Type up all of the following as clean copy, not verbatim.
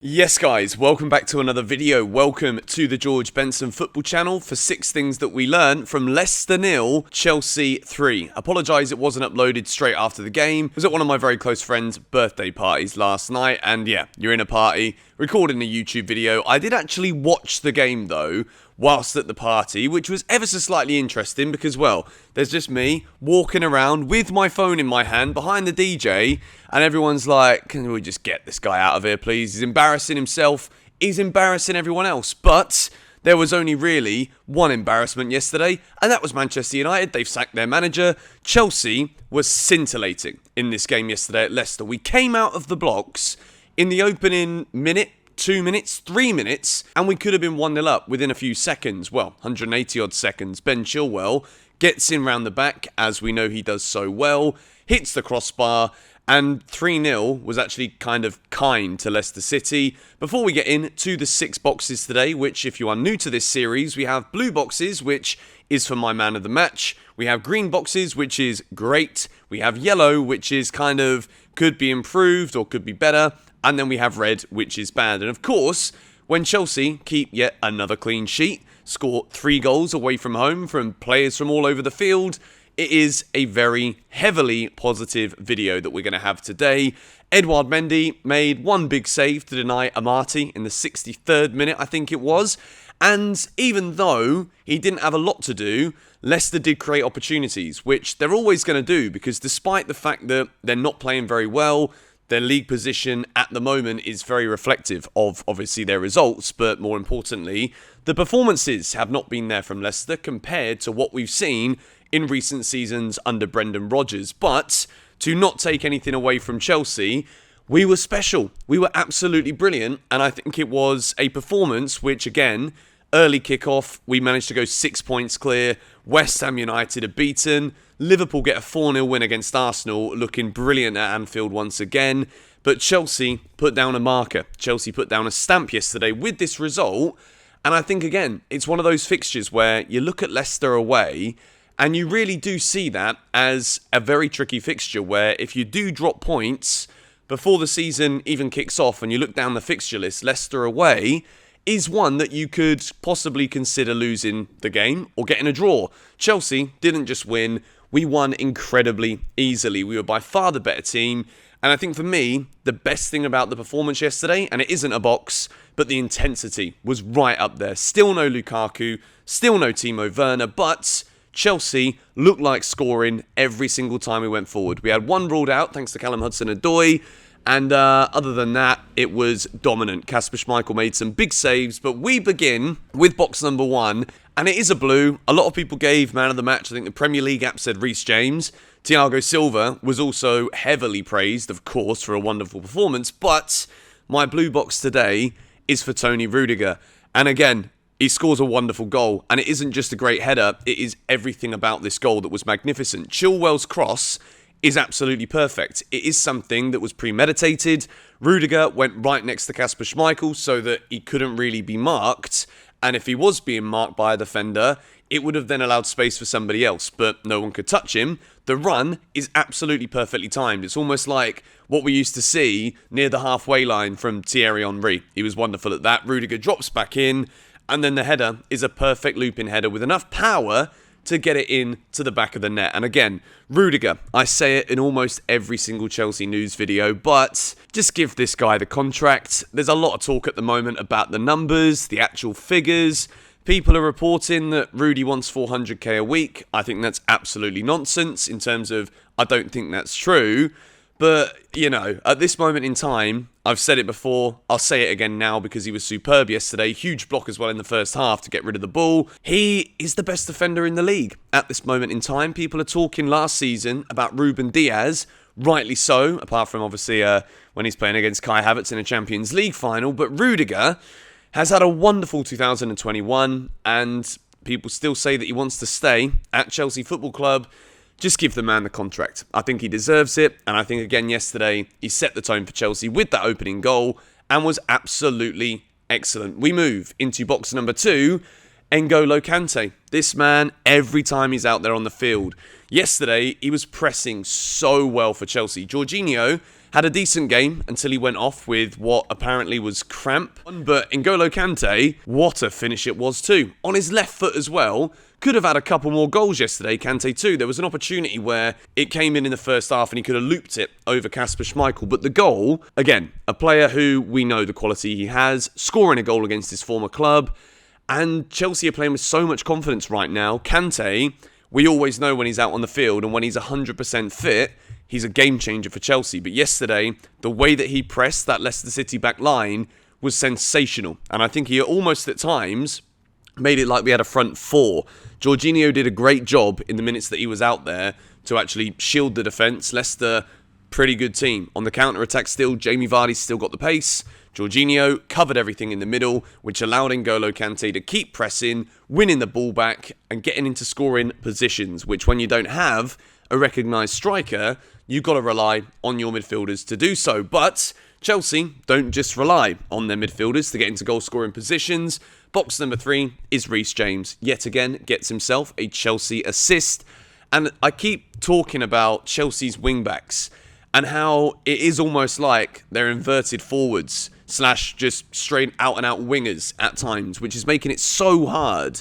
Yes guys, welcome back to another video. Welcome to the George Benson football channel for 6 things that we learned from Leicester 0, Chelsea 3. Apologise it wasn't uploaded straight after the game. I was at one of my very close friends' birthday parties last night, and yeah, you're in a party, recording a YouTube video. I did actually watch the game though, whilst at the party, which was ever so slightly interesting because, well, there's just me walking around with my phone in my hand behind the DJ, and everyone's like, can we just get this guy out of here, please? He's embarrassing himself, he's embarrassing everyone else. But there was only really one embarrassment yesterday, and that was Manchester United. They've sacked their manager. Chelsea was scintillating in this game yesterday at Leicester. We came out of the blocks in the opening minute, 2 minutes, 3 minutes, and we could have been 1-0 up within a few seconds. Well, 180 odd seconds. Ben Chilwell gets in round the back, as we know he does so well, hits the crossbar, and 3-0 was actually kind to Leicester City. Before we get into the 6 boxes today, which if you are new to this series, we have blue boxes, which is for my man of the match. We have green boxes, which is great. We have yellow, which is could be improved or could be better. And then we have red, which is bad. And of course, when Chelsea keep yet another clean sheet, score 3 goals away from home from players from all over the field, it is a very heavily positive video that we're going to have today. Edouard Mendy made one big save to deny Amati in the 63rd minute, I think it was. And even though he didn't have a lot to do, Leicester did create opportunities, which they're always going to do, because despite the fact that they're not playing very well, their league position at the moment is very reflective of, obviously, their results, but more importantly, the performances have not been there from Leicester compared to what we've seen in recent seasons under Brendan Rodgers. But to not take anything away from Chelsea, we were special. We were absolutely brilliant, and I think it was a performance which, again, early kickoff, we managed to go 6 points clear. West Ham United are beaten. Liverpool get a 4-0 win against Arsenal, looking brilliant at Anfield once again. But Chelsea put down a marker. Chelsea put down a stamp yesterday with this result. And I think, again, it's one of those fixtures where you look at Leicester away and you really do see that as a very tricky fixture where if you do drop points before the season even kicks off and you look down the fixture list, Leicester away is one that you could possibly consider losing the game or getting a draw. Chelsea didn't just win, we won incredibly easily. We were by far the better team. And I think for me, the best thing about the performance yesterday, and it isn't a box, but the intensity was right up there. Still no Lukaku, still no Timo Werner, but Chelsea looked like scoring every single time we went forward. We had one ruled out thanks to Callum Hudson-Odoi. And other than that, it was dominant. Kasper Schmeichael made some big saves, but we begin with box number 1, and it is a blue. A lot of people gave man of the match. I think the Premier League app said Reece James. Thiago Silva was also heavily praised, of course, for a wonderful performance, but my blue box today is for Tony Rudiger. And again, he scores a wonderful goal, and it isn't just a great header, it is everything about this goal that was magnificent. Chilwell's cross is absolutely perfect. It is something that was premeditated. Rudiger went right next to Kasper Schmeichael so that he couldn't really be marked. And if he was being marked by a defender, it would have then allowed space for somebody else, but no one could touch him. The run is absolutely perfectly timed. It's almost like what we used to see near the halfway line from Thierry Henry. He was wonderful at that. Rudiger drops back in, and then the header is a perfect looping header with enough power to get it in to the back of the net. And again, Rudiger, I say it in almost every single Chelsea news video, but just give this guy the contract. There's a lot of talk at the moment about the numbers, the actual figures. People are reporting that Rudy wants 400k a week. I think that's absolutely nonsense in terms of I don't think that's true. But, you know, at this moment in time, I've said it before, I'll say it again now because he was superb yesterday. Huge block as well in the first half to get rid of the ball. He is the best defender in the league at this moment in time. People are talking last season about Ruben Diaz, rightly so, apart from obviously when he's playing against Kai Havertz in a Champions League final. But Rudiger has had a wonderful 2021 and people still say that he wants to stay at Chelsea Football Club. Just give the man the contract. I think he deserves it. And I think, again, yesterday, he set the tone for Chelsea with that opening goal and was absolutely excellent. We move into box number 2, N'Golo Kante. This man, every time he's out there on the field. Yesterday, he was pressing so well for Chelsea. Jorginho Had a decent game until he went off with what apparently was cramp. But N'Golo Kante, what a finish it was too. On his left foot as well. Could have had a couple more goals yesterday, Kante too. There was an opportunity where it came in the first half and he could have looped it over Kasper Schmeichael. But the goal, again, a player who we know the quality he has, scoring a goal against his former club. And Chelsea are playing with so much confidence right now. Kante, we always know when he's out on the field and when he's 100% fit, he's a game changer for Chelsea. But yesterday, the way that he pressed that Leicester City back line was sensational. And I think he almost at times made it like we had a front four. Jorginho did a great job in the minutes that he was out there to actually shield the defence. Leicester, pretty good team. On the counter-attack still, Jamie Vardy's still got the pace. Jorginho covered everything in the middle, which allowed N'Golo Kante to keep pressing, winning the ball back and getting into scoring positions, which when you don't have a recognised striker, you've got to rely on your midfielders to do so. But Chelsea don't just rely on their midfielders to get into goal-scoring positions. Box number 3 is Reece James. Yet again, gets himself a Chelsea assist. And I keep talking about Chelsea's wing-backs and how it is almost like they're inverted forwards / just straight out-and-out wingers at times, which is making it so hard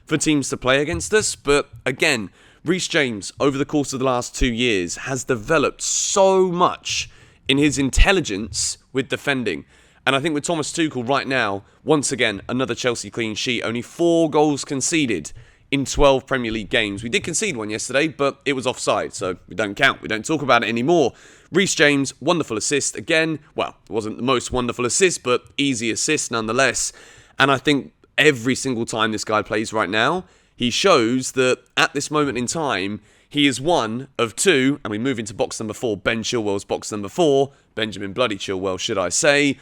for teams to play against us. But again, Reece James, over the course of the last 2 years, has developed so much in his intelligence with defending. And I think with Thomas Tuchel right now, once again, another Chelsea clean sheet. Only 4 goals conceded in 12 Premier League games. We did concede one yesterday, but it was offside, so we don't count. We don't talk about it anymore. Reece James, wonderful assist again. Well, it wasn't the most wonderful assist, but easy assist nonetheless. And I think every single time this guy plays right now, he shows that at this moment in time, he is one of 2, and we move into box number 4, Ben Chilwell's box number 4, Benjamin Bloody Chilwell, should I say.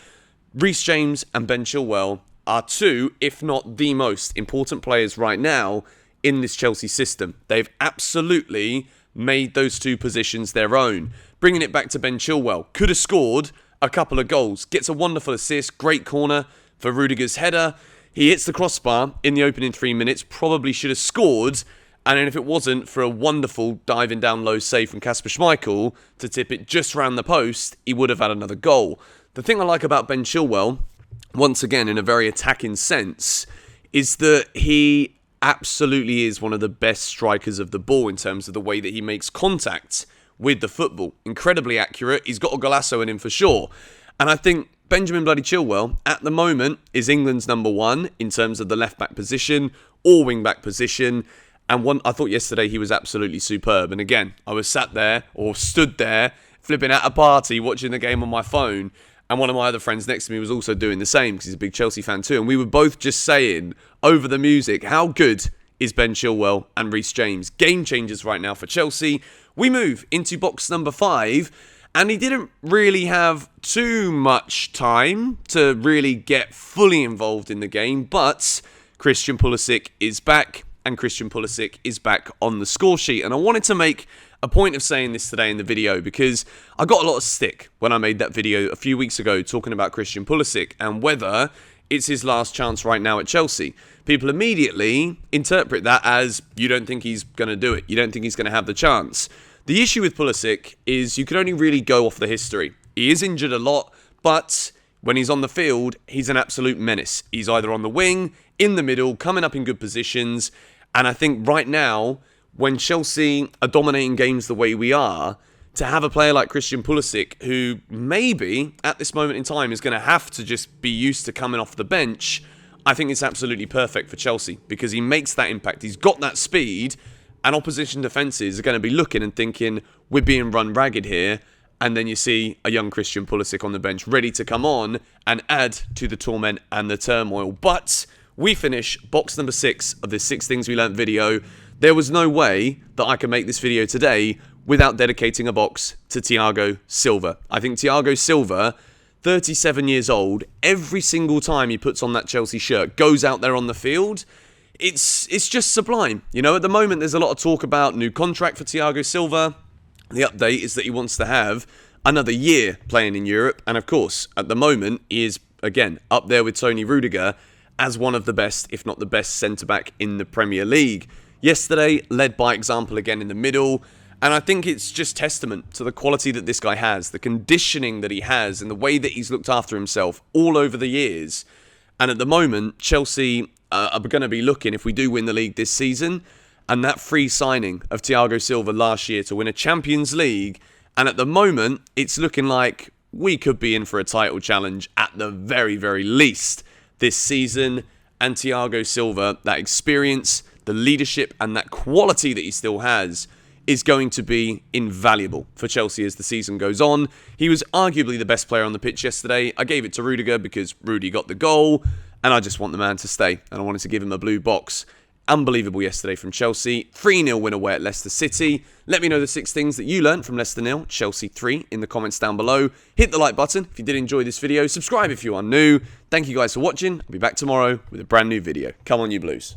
Reece James and Ben Chilwell are 2, if not the most important players right now in this Chelsea system. They've absolutely made those 2 positions their own. Bringing it back to Ben Chilwell, could have scored a couple of goals. Gets a wonderful assist, great corner for Rudiger's header. He hits the crossbar in the opening 3 minutes, probably should have scored. And then if it wasn't for a wonderful diving down low save from Kasper Schmeichael to tip it just round the post, he would have had another goal. The thing I like about Ben Chilwell, once again in a very attacking sense, is that he absolutely is one of the best strikers of the ball in terms of the way that he makes contact with the football. Incredibly accurate. He's got a golazo in him for sure. And I think Benjamin Bloody Chilwell, at the moment, is England's number 1 in terms of the left-back position or wing-back position. And I thought yesterday he was absolutely superb. And again, I was stood there, flipping at a party, watching the game on my phone. And one of my other friends next to me was also doing the same because he's a big Chelsea fan too. And we were both just saying over the music, how good is Ben Chilwell and Reece James? Game changers right now for Chelsea. We move into box number 5. And he didn't really have too much time to really get fully involved in the game. But Christian Pulisic is back. And Christian Pulisic is back on the score sheet. And I wanted to make a point of saying this today in the video because I got a lot of stick when I made that video a few weeks ago talking about Christian Pulisic and whether it's his last chance right now at Chelsea. People immediately interpret that as you don't think he's going to do it. You don't think he's going to have the chance. The issue with Pulisic is you can only really go off the history. He is injured a lot, but when he's on the field, he's an absolute menace. He's either on the wing, in the middle, coming up in good positions. And I think right now, when Chelsea are dominating games the way we are, to have a player like Christian Pulisic, who maybe at this moment in time is going to have to just be used to coming off the bench, I think it's absolutely perfect for Chelsea because he makes that impact. He's got that speed, and opposition defences are going to be looking and thinking, we're being run ragged here. And then you see a young Christian Pulisic on the bench ready to come on and add to the torment and the turmoil. But we finish box number 6 of this 6 Things We Learnt video. There was no way that I could make this video today without dedicating a box to Thiago Silva. I think Thiago Silva, 37 years old, every single time he puts on that Chelsea shirt, goes out there on the field, it's just sublime. You know, at the moment there's a lot of talk about new contract for Thiago Silva. The update is that he wants to have another year playing in Europe. And of course, at the moment, he is, again, up there with Tony Rudiger as one of the best, if not the best, centre-back in the Premier League. Yesterday, led by example again in the middle. And I think it's just testament to the quality that this guy has, the conditioning that he has, and the way that he's looked after himself all over the years. And at the moment, Chelsea are going to be looking, if we do win the league this season, and that free signing of Thiago Silva last year to win a Champions League. And at the moment, it's looking like we could be in for a title challenge at the very, very least this season. And Thiago Silva, that experience, the leadership, and that quality that he still has is going to be invaluable for Chelsea as the season goes on. He was arguably the best player on the pitch yesterday. I gave it to Rudiger because Rudy got the goal, and I just want the man to stay, and I wanted to give him a blue box. Unbelievable yesterday from Chelsea. 3-0 win away at Leicester City. Let me know the 6 things that you learned from Leicester 0, Chelsea 3 in the comments down below. Hit the like button if you did enjoy this video. Subscribe if you are new. Thank you guys for watching. I'll be back tomorrow with a brand new video. Come on, you Blues.